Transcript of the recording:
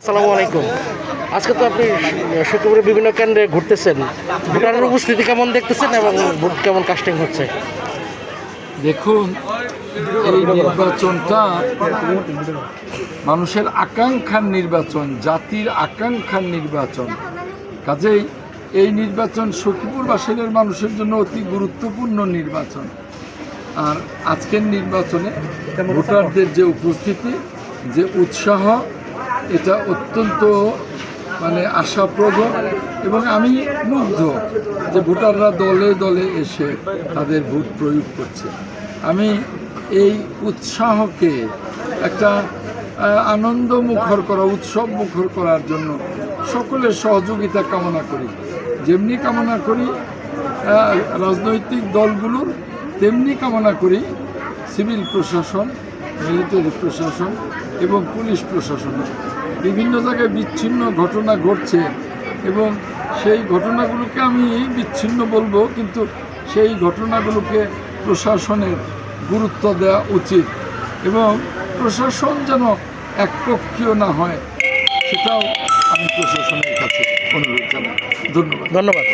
আসসালামু আলাইকুম। আজকে তো আপনি সখীপুরে বিভিন্ন কেন্দ্রে ঘুরতেছেন, ভোটারের উপস্থিতি কেমন দেখতেছেন এবং ভোট কেমন কাস্টিং হচ্ছে? দেখুন, এই নির্বাচনটা মানুষের আকাঙ্ক্ষার নির্বাচন, জাতির আকাঙ্ক্ষার নির্বাচন। কাজেই এই নির্বাচন সখীপুরবাসীর মানুষের জন্য অতি গুরুত্বপূর্ণ নির্বাচন। আর আজকের নির্বাচনে ভোটারদের যে উপস্থিতি, যে উৎসাহ, এটা অত্যন্ত আশাপ্রদ এবং আমি মুগ্ধ যে ভোটাররা দলে দলে এসে তাদের ভোট প্রয়োগ করছে। আমি এই উৎসাহকে একটা আনন্দ মুখর করা, উৎসব মুখর করার জন্য সকলের সহযোগিতা কামনা করি। যেমনি কামনা করি রাজনৈতিক দলগুলোর, তেমনি কামনা করি সিভিল প্রশাসন, মিলিটারি প্রশাসন এবং পুলিশ প্রশাসনের। বিভিন্ন জায়গায় বিচ্ছিন্ন ঘটনা ঘটছে এবং সেই ঘটনাগুলোকে আমি বিচ্ছিন্ন বলবো, কিন্তু সেই ঘটনাগুলোকে প্রশাসনের গুরুত্ব দেওয়া উচিত এবং প্রশাসন যেন একপক্ষীয় না হয়, সেটাও আমি প্রশাসনের কাছে অনুরোধ জানাই। ধন্যবাদ।